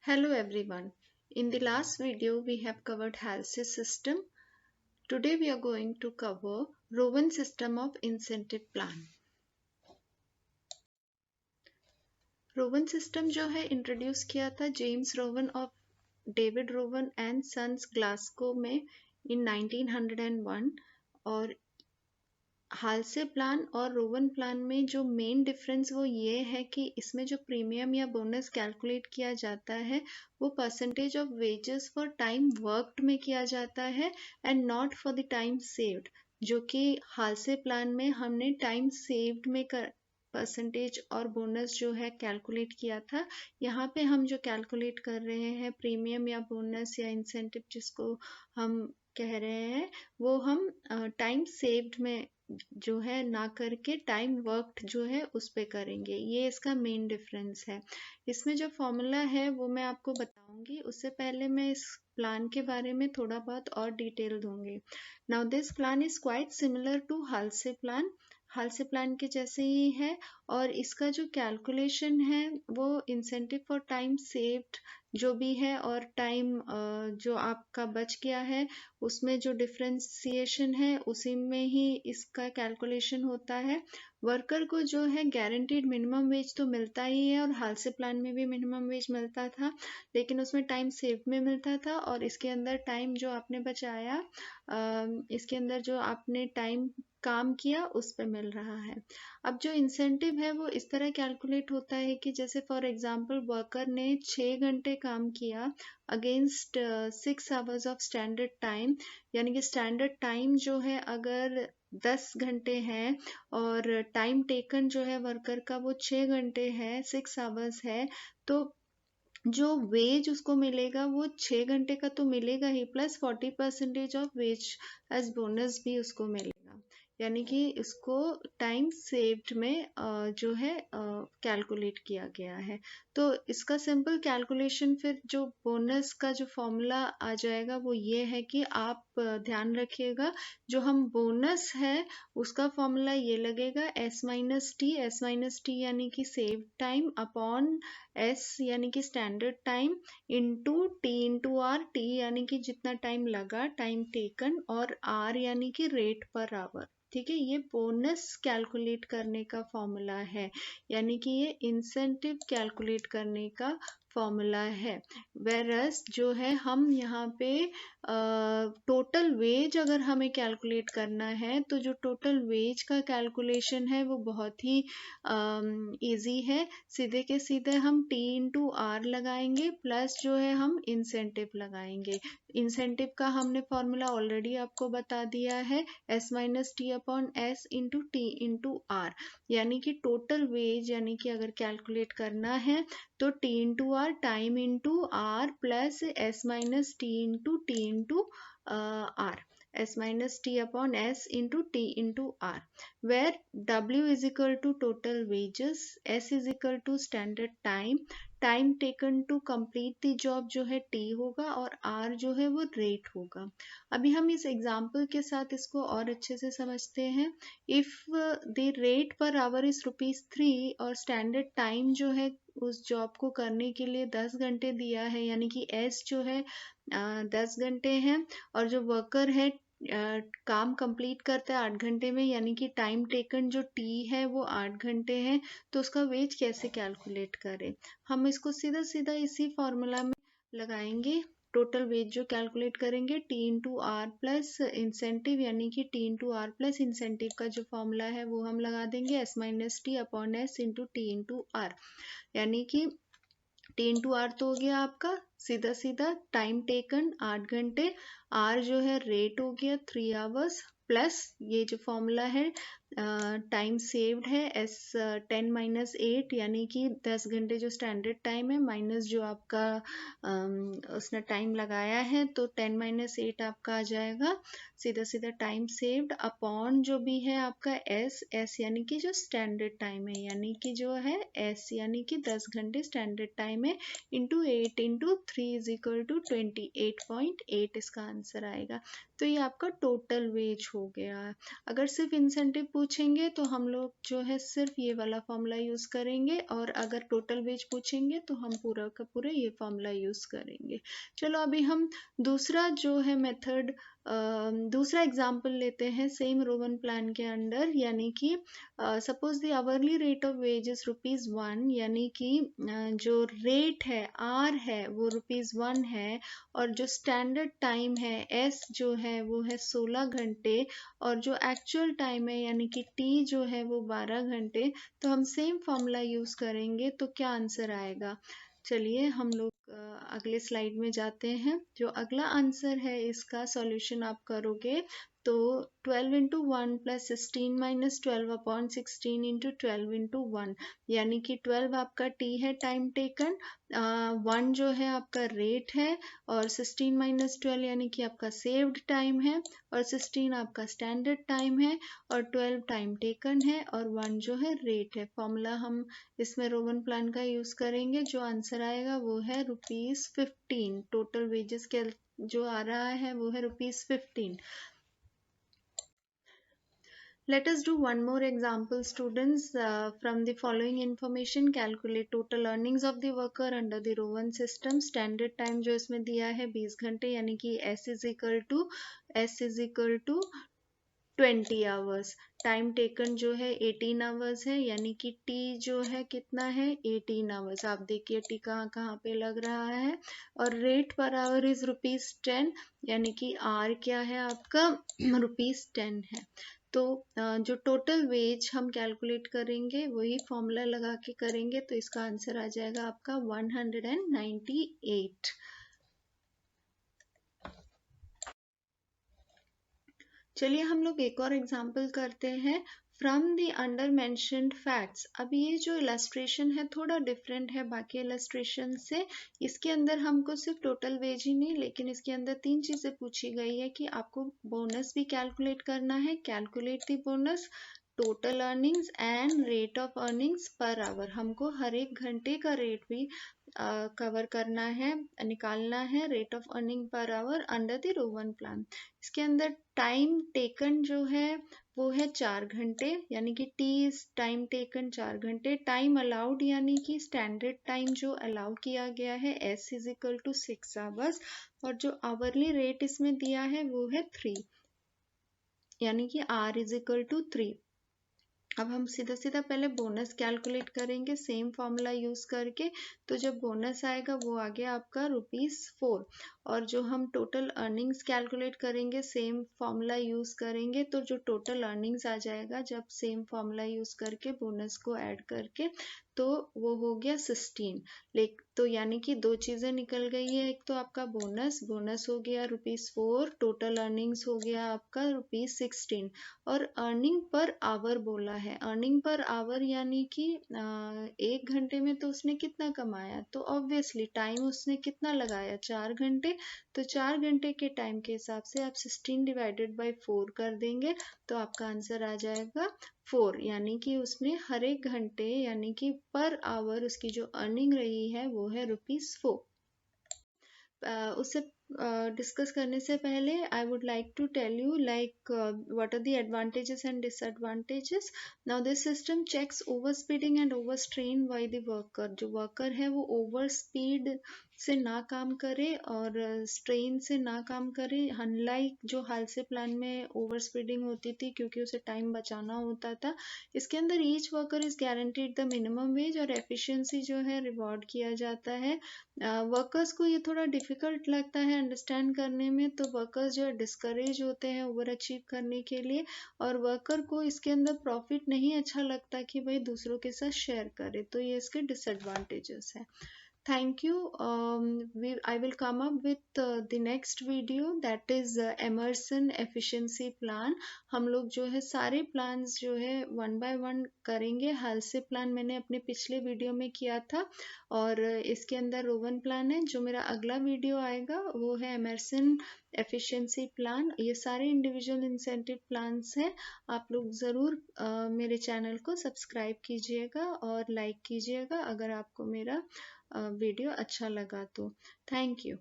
Hello everyone. In the last video we have covered Halsey system. Today we are going to cover Rowan system of incentive plan. Rowan system जो है introduce किया था James Rowan of David Rowan and sons Glasgow में in 1901 और Halsey plan और Rowan plan में जो main difference वो ये है कि इसमें जो प्रीमियम या बोनस कैलकुलेट किया जाता है वो percentage of wages for time worked में किया जाता है and not for the time saved, जो कि हाल्से प्लान में हमने टाइम सेव्ड में परसेंटेज और बोनस जो है कैलकुलेट किया था। यहाँ पे हम जो कैलकुलेट कर रहे हैं प्रीमियम या बोनस या इंसेंटिव जिसको हम कह रहे हैं वो हम टाइम सेव्ड में जो है ना करके टाइम वर्कड जो है उस पे करेंगे। ये इसका मेन डिफरेंस है। इसमें जो फॉर्मूला है वो मैं आपको बताऊंगी, उससे पहले मैं इस प्लान के बारे में थोड़ा बहुत और डिटेल दूंगी। Now this plan is quite similar to Halsey plan, Halsey plan के जैसे ही है और इसका जो कैलकुलेशन है वो इंसेंटिव फॉर टाइम सेव्ड जो भी है और टाइम जो आपका बच गया है उसमें जो डिफ्रेंसिएशन है उसी में ही इसका कैलकुलेशन होता है। वर्कर को जो है गारंटीड मिनिमम वेज तो मिलता ही है और हाल्से प्लान में भी मिनिमम वेज मिलता था, लेकिन उसमें टाइम सेव में मिलता था और इसके अंदर टाइम जो आपने बचाया इसके अंदर जो आपने टाइम काम किया उस पे मिल रहा है। अब जो इंसेंटिव है वो इस तरह कैलकुलेट होता है कि जैसे फॉर एग्जांपल वर्कर ने 6 घंटे काम किया against 6 hours of standard time, यानी कि स्टैंडर्ड टाइम जो है अगर 10 घंटे है और टाइम टेकन जो है वर्कर का वो 6 घंटे है, 6 आवर्स है, तो जो वेज उसको मिलेगा वो 6 घंटे का तो मिलेगा ही plus 40% of wage as bonus भी उसको मिलेगा, यानी कि इसको टाइम सेव्ड में जो है कैलकुलेट किया गया है। तो इसका सिंपल कैलकुलेशन फिर जो बोनस का जो फॉर्मूला आ जाएगा वो ये है कि आप ध्यान रखिएगा जो हम बोनस है उसका फॉर्मूला ये लगेगा एस माइनस टी यानी कि सेव टाइम अपॉन एस यानी कि स्टैंडर्ड टाइम इंटू टी यानी कि जितना टाइम लगा टाइम टेकन और आर यानी कि रेट पर आवर। ठीक है, ये बोनस कैलकुलेट करने का फॉर्मूला है, यानी कि ये इंसेंटिव कैलकुलेट करने का फॉर्मूला है। वेरस जो है हम यहाँ पे टोटल वेज अगर हमें कैलकुलेट करना है तो जो टोटल वेज का कैलकुलेशन है वो बहुत ही इजी है। सीधे के सीधे हम टी इंटू आर लगाएंगे प्लस जो है हम इंसेंटिव लगाएंगे। इंसेंटिव का हमने फॉर्मूला ऑलरेडी आपको बता दिया है S minus T upon S into T into R, यानी कि टोटल वेज यानी कि अगर कैलकुलेट करना है तो T into R time into R plus S minus T into R, s minus t upon s into t into r, where w is equal to total wages, s is equal to standard time, time taken to complete the job जो है T होगा और are जो है वो rate होगा। अभी हम इस एग्जाम्पल के साथ इसको और अच्छे से समझते हैं। If the rate per hour is ₹3 और स्टैंडर्ड टाइम जो है उस जॉब को करने के लिए 10 घंटे दिया है, यानी कि एस जो है 10 घंटे हैं और जो वर्कर है काम कंप्लीट करता है 8 घंटे में, यानी कि टाइम टेकन जो टी है वो 8 घंटे है, तो उसका वेज कैसे कैलकुलेट करें? हम इसको सीधा सीधा इसी फॉर्मूला में लगाएंगे। टोटल वेज जो कैलकुलेट करेंगे T into R plus incentive, यानी कि T into R plus incentive का जो फॉर्मूला है वो हम लगा देंगे S minus T upon S into T into R, यानी कि टी इंटू आर तो हो गया आपका सीधा सीधा टाइम टेकन 8 घंटे, आर जो है रेट हो गया 3 आवर्स प्लस ये जो फॉर्मूला है टाइम सेव्ड है एस 10 माइनस 8 यानी कि 10 घंटे जो स्टैंडर्ड टाइम है माइनस जो आपका उसने टाइम लगाया है तो 10 माइनस 8 आपका आ जाएगा सीधा सीधा टाइम सेव्ड अपॉन जो भी है आपका एस यानी कि जो स्टैंडर्ड टाइम है, यानी कि जो है एस यानी कि 10 घंटे स्टैंडर्ड टाइम है into 8 into 3 is equal to 28.8 इसका आंसर आएगा। तो ये आपका टोटल वेज हो गया। अगर सिर्फ इंसेंटिव पूछेंगे तो हम लोग जो है सिर्फ ये वाला फॉर्मूला यूज करेंगे, और अगर टोटल वेज पूछेंगे तो हम पूरा का पूरा ये फॉर्मूला यूज करेंगे। चलो अभी हम दूसरा जो है मेथड, दूसरा एग्जाम्पल लेते हैं सेम रोमन प्लान के अंडर, यानी कि suppose the hourly rate of ways ₹1, यानी कि जो रेट है आर है वो ₹1 है, और जो स्टैंडर्ड टाइम है एस जो है वो है 16 घंटे, और जो एक्चुअल टाइम है यानी कि टी जो है वो 12 घंटे। तो हम सेम फॉर्मूला यूज करेंगे तो क्या आंसर आएगा। चलिए हम लोग अगले स्लाइड में जाते हैं। जो अगला आंसर है इसका सॉल्यूशन आप करोगे तो 12 into 1 plus 16 minus 12 upon 16 into 12 into 1, यानी कि 12 आपका टी है टाइम टेकन, 1 जो है आपका रेट है, और 16 माइनस 12 यानी कि आपका सेव्ड टाइम है, और 16 आपका स्टैंडर्ड टाइम है, और 12 टाइम टेकन है, और 1 जो है रेट है। फॉर्मूला हम इसमें रोमन प्लान का यूज करेंगे। जो आंसर आएगा वो है ₹15। टोटल वेजेस के जो आ रहा है वो है ₹15। Let us do one more example, students. From the following information, calculate total earnings of the worker under the Rowan system. Standard time जो इसमें दिया है 20 घंटे, यानी कि S is equal to 20 hours. Time taken जो है 18 आवर्स है, यानी कि टी जो है कितना है 18 आवर्स। आप देखिए टी कहाँ कहाँ पे लग रहा है। और रेट पर आवर इज ₹10, यानी कि आर क्या है आपका ₹10 है। तो जो टोटल वेज हम कैलकुलेट करेंगे वही फॉर्मूला लगा के करेंगे, तो इसका आंसर आ जाएगा आपका 198। चलिए हम लोग एक और एग्जाम्पल करते हैं। From the under mentioned facts. अब ये जो इलस्ट्रेशन है थोड़ा डिफरेंट है बाकी इलस्ट्रेशन से। इसके अंदर हमको सिर्फ टोटल वेज ही नहीं, लेकिन इसके अंदर 3 चीजें पूछी गई है कि आपको बोनस भी कैलकुलेट करना है। Calculate the bonus, total earnings and rate of earnings per hour. हमको हर एक घंटे का रेट भी कवर करना है, निकालना है, rate of earning per hour under the Rowan plan. इसके अंदर टाइम टेकन जो है वो है 4 घंटे, यानी कि टी इज टाइम टेकन 4 घंटे। टाइम अलाउड यानी कि स्टैंडर्ड टाइम जो अलाउ किया गया है S is equal to 6 hours, और जो आवरली रेट इसमें दिया है वो है 3, यानी कि आर इज इक्वल टू 3। अब हम सीधा सीधा पहले बोनस कैलकुलेट करेंगे सेम फॉर्मूला यूज करके। तो जब बोनस आएगा वो आ गया आपका ₹4, और जो हम टोटल अर्निंग्स कैलकुलेट करेंगे सेम फॉर्मूला यूज करेंगे, तो जो टोटल अर्निंग्स आ जाएगा जब सेम फॉर्मूला यूज करके बोनस को ऐड करके, तो वो हो गया 16। तो यानी कि 2 चीजें निकल गई है। एक तो आपका बोनस हो गया ₹4, टोटल अर्निंग्स हो गया आपका ₹16, और अर्निंग पर आवर बोला है। अर्निंग पर आवर यानी कि 1 घंटे में तो उसने कितना कमाया, तो ऑब्वियसली टाइम उसने कितना लगाया 4 घंटे, तो 4 घंटे के टाइम के हिसाब से आप 16 डिवाइडेड बाई 4 कर देंगे, तो आपका आंसर आ जाएगा 4, यानी कि उसने हर एक घंटे यानी कि पर आवर उसकी जो अर्निंग रही है वो है ₹4। उससे डिस्कस करने से पहले I would like to tell you like what are the advantages and disadvantages. Now this system checks over speeding and over strain by the worker. जो वर्कर है वो ओवर स्पीड से ना काम करे और स्ट्रेन से ना काम करे, अनलाइक जो हाल से प्लान में ओवर स्पीडिंग होती थी क्योंकि उसे टाइम बचाना होता था। इसके अंदर each worker is guaranteed the minimum wage, और एफिशिएंसी जो है रिवॉर्ड किया जाता है। वर्कर्स को ये थोड़ा डिफिकल्ट लगता है अंडरस्टैंड करने में, तो वर्कर्स जो है डिस्करेज होते हैं ओवर अचीव करने के लिए, और वर्कर को इसके अंदर प्रॉफिट नहीं अच्छा लगता कि भाई दूसरों के साथ शेयर करे, तो ये इसके डिसएडवांटेजेस है। Thank you. I will come up with the next video, that is Emerson efficiency plan. हम लोग जो है सारे प्लान्स जो है 1 by 1 करेंगे। हाल से प्लान मैंने अपने पिछले वीडियो में किया था, और इसके अंदर रोवन प्लान है। जो मेरा अगला वीडियो आएगा वो है एमरसन एफिशिएंसी प्लान। ये सारे इंडिविजुअल इंसेंटिव प्लान्स हैं। आप लोग ज़रूर मेरे चैनल को सब्सक्राइब कीजिएगा और लाइक कीजिएगा अगर आपको मेरा वीडियो अच्छा लगा तो। Thank you.